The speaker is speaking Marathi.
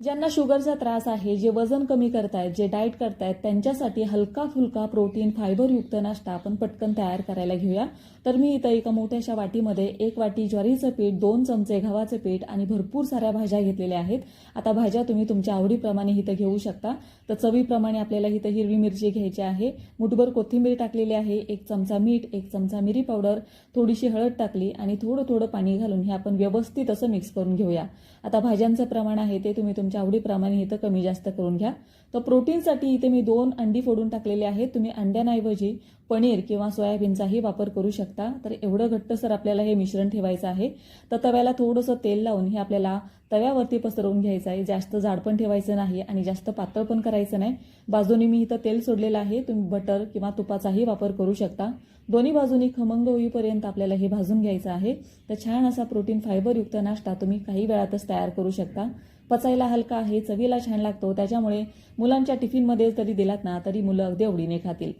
ज्यांना शुगरचा त्रास आहे, जे वजन कमी करतायत, जे डाएट करतायत, त्यांच्यासाठी हलका फुलका प्रोटीन फायबरयुक्त नाश्ता आपण पटकन तयार करायला घेऊया. तर मी इथं एका मोठ्याशा वाटीमध्ये 1 वाटी ज्वारीचं पीठ, 2 चमचे गव्हाचं पीठ आणि भरपूर साऱ्या भाज्या घेतलेल्या आहेत. आता भाज्या तुम्ही तुमच्या आवडीप्रमाणे इथं घेऊ शकता. तर चवीप्रमाणे आपल्याला इथं हिरवी मिरची घ्यायची आहे, मुठभर कोथिंबीर टाकलेली आहे, 1 चमचा मीठ, 1 चमचा मिरी पावडर, थोडीशी हळद टाकली आणि थोडं थोडं पाणी घालून हे आपण व्यवस्थित असं मिक्स करून घेऊया. आता भाज्यांचं प्रमाण आहे ते तुम्ही तुमच्या आवडीप्रमाणे इथं कमी जास्त करून घ्या. तर प्रोटीनसाठी इथे मी 2 अंडी फोडून टाकलेले आहेत. तुम्ही अंड्यांऐवजी पनीर किंवा सोयाबीनचाही वापर करू शकता. तर एवढं घट्टसर आपल्याला हे मिश्रण ठेवायचं आहे. तर तव्याला थोडंसं तेल लावून हे आपल्याला तव्यावरती पसरवून घ्यायचं आहे. जास्त जाड पण ठेवायचं नाही आणि जास्त पातळ पण करायचं नाही. बाजूनी मी इथं तेल सोडलेलं आहे. तुम्ही बटर किंवा तुपाचाही वापर करू शकता. दोन्ही बाजूनी खमंग होईपर्यंत आपल्याला हे भाजून घ्यायचं आहे. तर छान असा प्रोटीन फायबरयुक्त नाश्ता तुम्ही काही वेळातच तयार करू शकता. पचायला हलका आहे, चवीला छान लागतो. त्याच्यामुळे मुलांच्या टिफिनमध्ये जरी दिलात ना तरी मुलं अगदी आवडीने खातील.